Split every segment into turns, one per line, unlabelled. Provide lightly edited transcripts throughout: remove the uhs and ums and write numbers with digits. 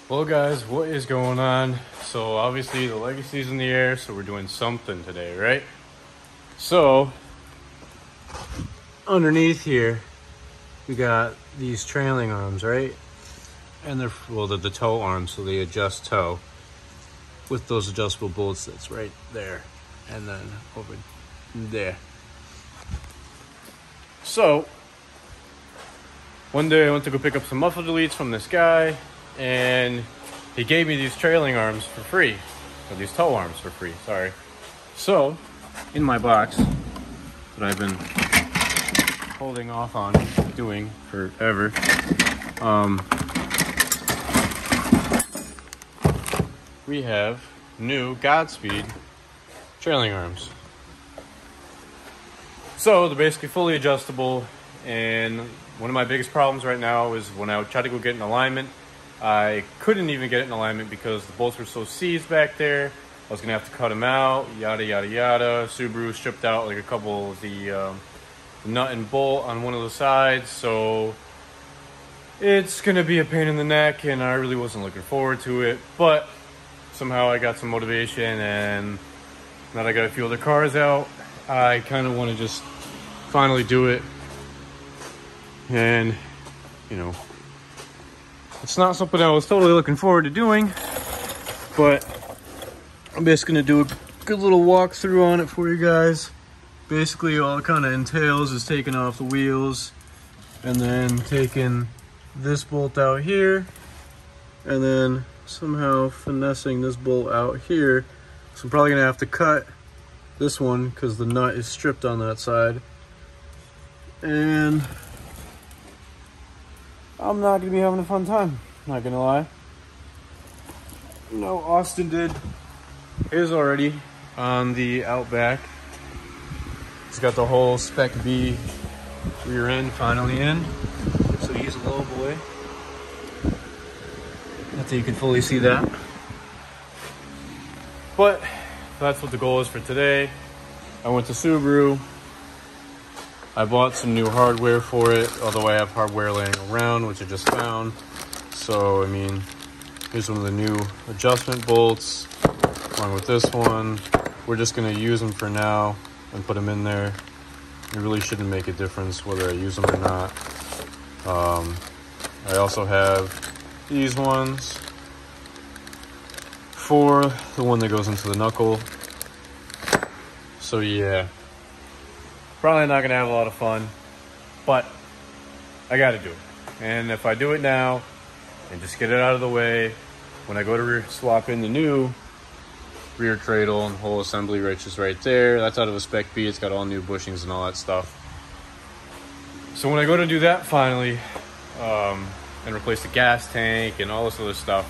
Well guys, what is going on? So obviously the Legacy's in the air, so we're doing something today, right? So underneath here we got these trailing arms, right? And they're, well, they're the toe arms, so they adjust toe with those adjustable bolts that's right there and then over there. So one day I went to go pick up some muffler deletes from this guy, and he gave me these trailing arms for free, or these toe arms for free, sorry. So in my box that I've been holding off on doing forever, we have new Godspeed trailing arms. So they're basically fully adjustable, and one of my biggest problems right now is when I would try to go get an alignment, I couldn't even get it in alignment because the bolts were so seized back there. I was gonna have to cut them out, yada yada yada. Subaru stripped out like a couple of the nut and bolt on one of the sides, so it's gonna be a pain in the neck, and I really wasn't looking forward to it. But somehow I got some motivation, and now that I got a few other cars out, I kind of want to just finally do it. And you know, it's not something I was totally looking forward to doing, but I'm just gonna do a good little walkthrough on it for you guys. Basically, all it kind of entails is taking off the wheels and then taking this bolt out here and then somehow finessing this bolt out here. So I'm probably gonna have to cut this one because the nut is stripped on that side. And I'm not gonna be having a fun time, not gonna lie. No, Austin did his already on the Outback. He's got the whole Spec B rear end finally in, so he's a low boy. Not that you can fully see that, but that's what the goal is for today. I went to Subaru. I bought some new hardware for it, although I have hardware laying around, which I just found. So, I mean, here's one of the new adjustment bolts, along with this one. We're just gonna use them for now and put them in there. It really shouldn't make a difference whether I use them or not. I also have these ones for the one that goes into the knuckle. So yeah. Probably not gonna have a lot of fun, but I gotta do it. And if I do it now and just get it out of the way, when I go to swap in the new rear cradle and whole assembly just right there, that's out of a Spec B. It's got all new bushings and all that stuff. So when I go to do that finally, and replace the gas tank and all this other stuff,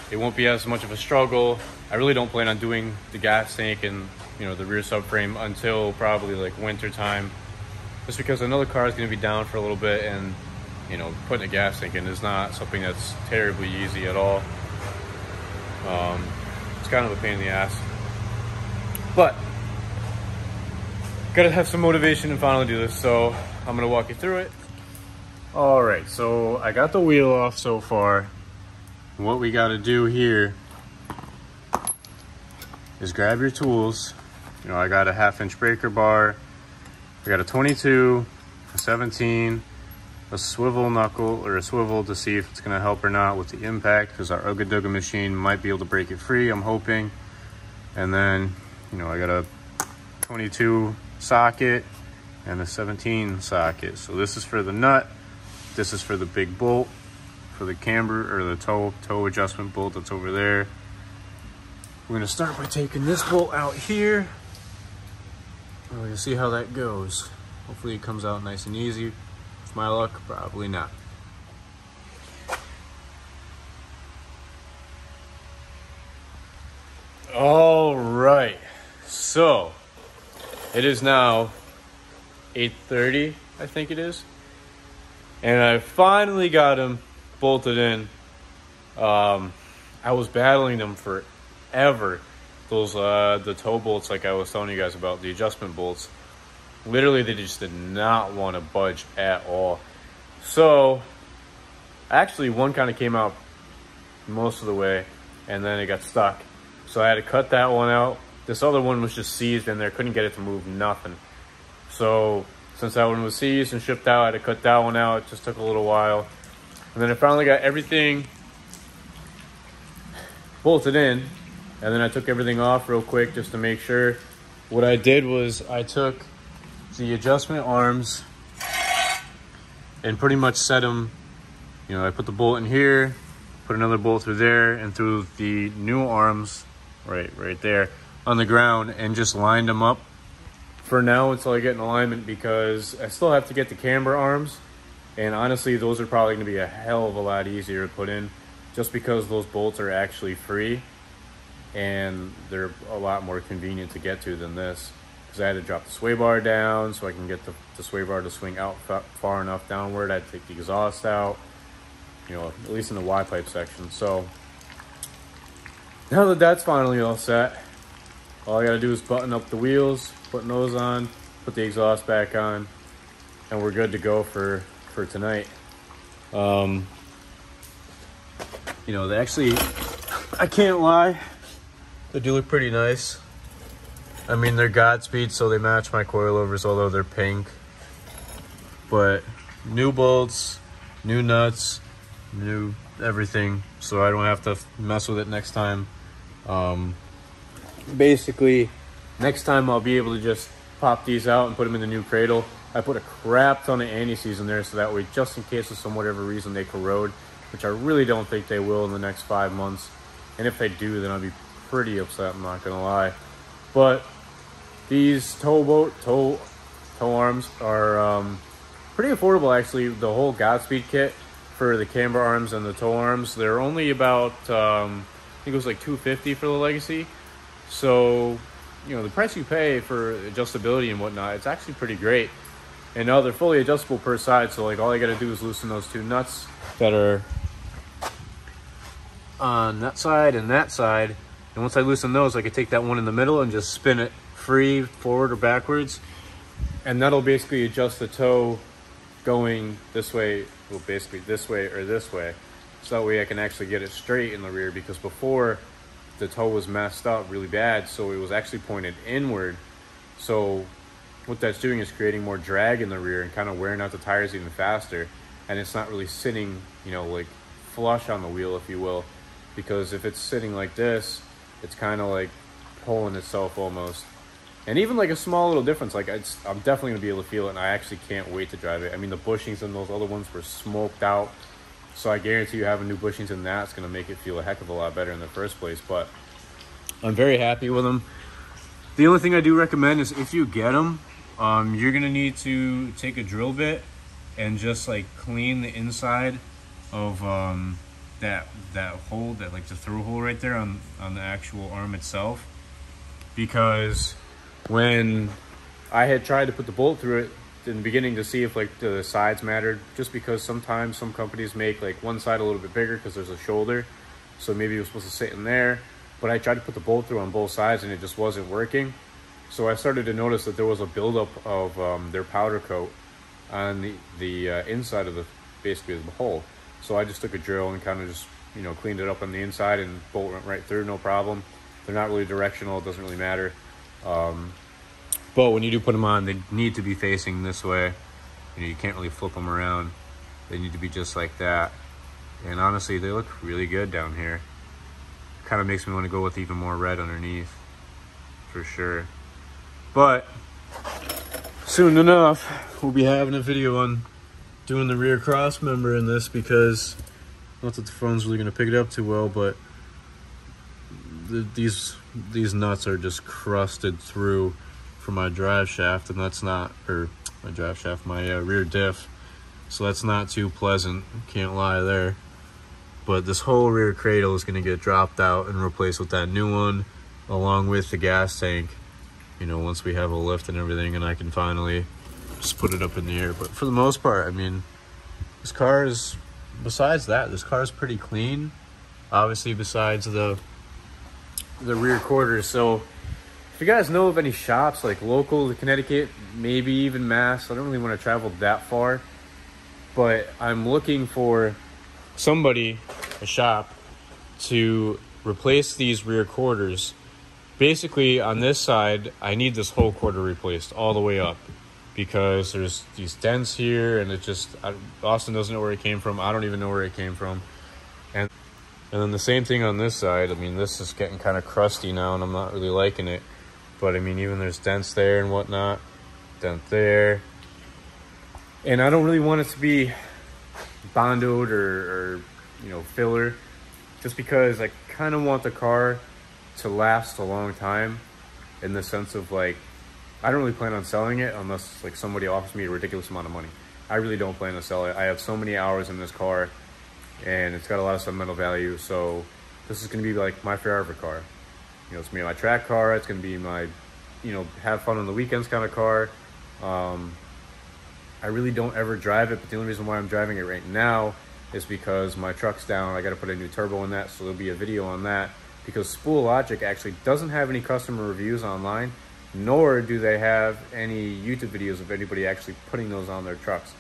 it won't be as much of a struggle. I really don't plan on doing the gas tank and, you know, the rear subframe until probably like winter time, just because another car is going to be down for a little bit, and you know, putting a gas tank in is not something that's terribly easy at all. It's kind of a pain in the ass, but gotta have some motivation and finally do this, so I'm gonna walk you through it. All right, so I got the wheel off so far. What we got to do here is grab your tools. You know, I got a 1/2-inch breaker bar, I got a 22, a 17, a swivel knuckle, or a swivel to see if it's going to help or not with the impact, because our Ugga Dugga machine might be able to break it free, I'm hoping. And then, you know, I got a 22 socket and a 17 socket. So this is for the nut, this is for the big bolt, for the camber or the toe adjustment bolt that's over there. We're going to start by taking this bolt out here. We're going to see how that goes. Hopefully it comes out nice and easy. With my luck, probably not. All right, so it is now 8:30, I think it is, and I finally got them bolted in. I was battling them forever. Those the toe bolts, like I was telling you guys about, the adjustment bolts. Literally, they just did not want to budge at all. So actually, one kind of came out most of the way, and then it got stuck. So I had to cut that one out. This other one was just seized in there, couldn't get it to move, nothing. So since that one was seized and shipped out, I had to cut that one out. It just took a little while. And then I finally got everything bolted in, and then I took everything off real quick just to make sure. What I did was I took the adjustment arms and pretty much set them, you know, I put the bolt in here, put another bolt through there, and through the new arms right there on the ground, and just lined them up for now until I get in alignment, because I still have to get the camber arms, and honestly those are probably going to be a hell of a lot easier to put in, just because those bolts are actually free and they're a lot more convenient to get to than this, because I had to drop the sway bar down so I can get the sway bar to swing out far enough downward. I had to take the exhaust out, you know, at least in the Y pipe section. So now that that's finally all set, all I gotta do is button up the wheels, put those on, put the exhaust back on, and we're good to go for tonight. You know, they actually, I can't lie, they do look pretty nice. I mean, they're Godspeed, so they match my coilovers, although they're pink. But new bolts, new nuts, new everything, so I don't have to mess with it next time. Basically, next time I'll be able to just pop these out and put them in the new cradle. I put a crap ton of anti-seize in there, so that way, just in case of some whatever reason they corrode, which I really don't think they will in the next 5 months. And if they do, then I'll be pretty upset, I'm not gonna lie. But these tow arms are pretty affordable, actually. The whole Godspeed kit for the camber arms and the tow arms, they're only about I think it was like $250 for the Legacy. So, you know, the price you pay for adjustability and whatnot, it's actually pretty great. And now they're fully adjustable per side, so like all I gotta do is loosen those two nuts that are on that side and that side. And once I loosen those, I can take that one in the middle and just spin it free, forward or backwards. And that'll basically adjust the toe going this way, well, basically this way or this way. So that way I can actually get it straight in the rear, because before the toe was messed up really bad, so it was actually pointed inward. So what that's doing is creating more drag in the rear and kind of wearing out the tires even faster. And it's not really sitting, you know, like flush on the wheel, if you will, because if it's sitting like this, it's kind of like pulling itself almost. And even like a small little difference, like I'm definitely gonna be able to feel it, and I actually can't wait to drive it. I mean, the bushings in those other ones were smoked out, so I guarantee you having new bushings in that's gonna make it feel a heck of a lot better in the first place. But I'm very happy with them. The only thing I do recommend is if you get them, you're gonna need to take a drill bit and just like clean the inside of that hole, that like the through hole right there on the actual arm itself, because when I had tried to put the bolt through it in the beginning to see if like the sides mattered, just because sometimes some companies make like one side a little bit bigger because there's a shoulder, so maybe it was supposed to sit in there, but I tried to put the bolt through on both sides and it just wasn't working. So I started to notice that there was a buildup of their powder coat on the inside of the, basically the hole. So I just took a drill and kind of just, you know, cleaned it up on the inside, and bolt went right through, no problem. They're not really directional, it doesn't really matter. But when you do put them on, they need to be facing this way. You know, you can't really flip them around. They need to be just like that. And honestly, they look really good down here. Kind of makes me want to go with even more red underneath, for sure. But soon enough, we'll be having a video on doing the rear cross member in this, because not that the phone's really going to pick it up too well, but these nuts are just crusted through for my drive shaft, and that's not, or my drive shaft, my rear diff, so that's not too pleasant, can't lie there. But this whole rear cradle is going to get dropped out and replaced with that new one, along with the gas tank, you know, once we have a lift and everything, and I can finally just put it up in the air. But for the most part, I mean, this car is, besides that, this car is pretty clean, obviously, besides the rear quarters. So if you guys know of any shops like local to Connecticut, maybe even Mass, I don't really want to travel that far, but I'm looking for somebody, a shop, to replace these rear quarters. Basically, on this side, I need this whole quarter replaced all the way up because there's these dents here, and it just, Austin doesn't know where it came from. I don't even know where it came from. And then the same thing on this side. I mean, this is getting kind of crusty now, and I'm not really liking it. But I mean, even there's dents there and whatnot, dent there. And I don't really want it to be bondoed or you know, filler, just because I kind of want the car to last a long time, in the sense of like, I don't really plan on selling it unless like somebody offers me a ridiculous amount of money. I really don't plan to sell it. I have so many hours in this car, and it's got a lot of sentimental value. So this is going to be like my forever car. You know, it's gonna be my track car. It's gonna be my, you know, have fun on the weekends kind of car. I really don't ever drive it, but the only reason why I'm driving it right now is because my truck's down. I got to put a new turbo in that, so there'll be a video on that. Because Spool Logic actually doesn't have any customer reviews online, nor do they have any YouTube videos of anybody actually putting those on their trucks.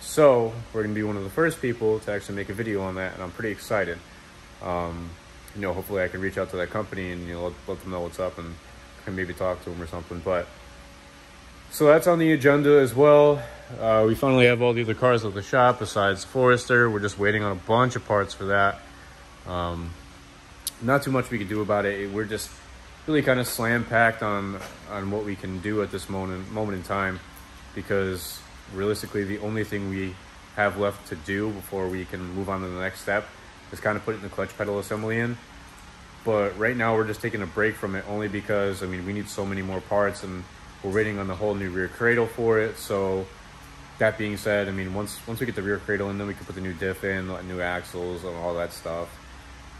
So we're gonna be one of the first people to actually make a video on that, and I'm pretty excited. You know, hopefully I can reach out to that company and, you know, let them know what's up and can maybe talk to them or something. But so that's on the agenda as well. We finally have all the other cars at the shop besides Forester. We're just waiting on a bunch of parts for that. Not too much we can do about it. We're just really kind of slam packed on what we can do at this moment in time, because realistically the only thing we have left to do before we can move on to the next step is kind of putting the clutch pedal assembly in. But right now we're just taking a break from it, only because I mean, we need so many more parts, and we're waiting on the whole new rear cradle for it. So that being said, I mean, once we get the rear cradle in, then we can put the new diff in, the new axles and all that stuff.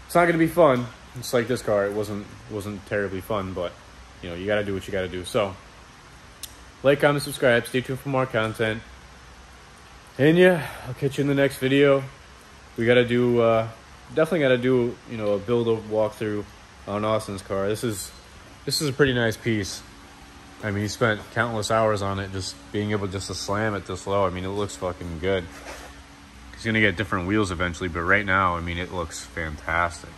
It's not going to be fun. It's like this car. It wasn't terribly fun, but you know, you got to do what you got to do. So like, comment, subscribe, stay tuned for more content. And yeah, I'll catch you in the next video. We got to do, definitely got to do, you know, a build walkthrough on Austin's car. This is a pretty nice piece. I mean, he spent countless hours on it, just being able just to slam it this low. I mean, it looks fucking good. He's gonna get different wheels eventually, but right now, I mean, it looks fantastic.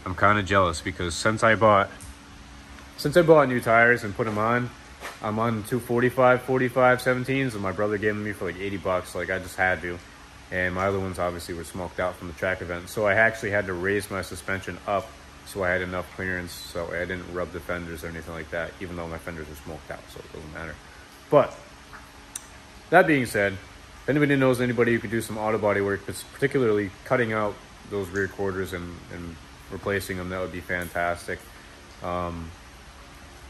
I'm kind of jealous because since I bought new tires and put them on, I'm on 245, 45, 17s, and my brother gave them to me for like 80 bucks. Like, I just had to. And my other ones obviously were smoked out from the track event. So I actually had to raise my suspension up so I had enough clearance, so I didn't rub the fenders or anything like that, even though my fenders are smoked out, so it doesn't matter. But that being said, if anybody knows anybody who could do some auto body work, particularly cutting out those rear quarters and replacing them, that would be fantastic.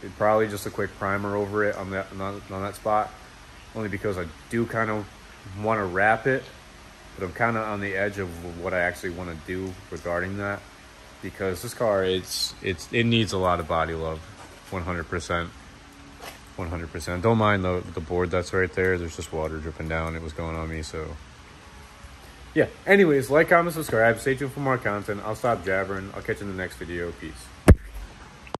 It'd probably just a quick primer over it on that spot, only because I do kind of want to wrap it, but I'm kind of on the edge of what I actually want to do regarding that. Because this car, it needs a lot of body love, 100%, 100%. Don't mind the board that's right there. There's just water dripping down. It was going on me, so yeah. Anyways, like, comment, subscribe. Stay tuned for more content. I'll stop jabbering. I'll catch you in the next video. Peace.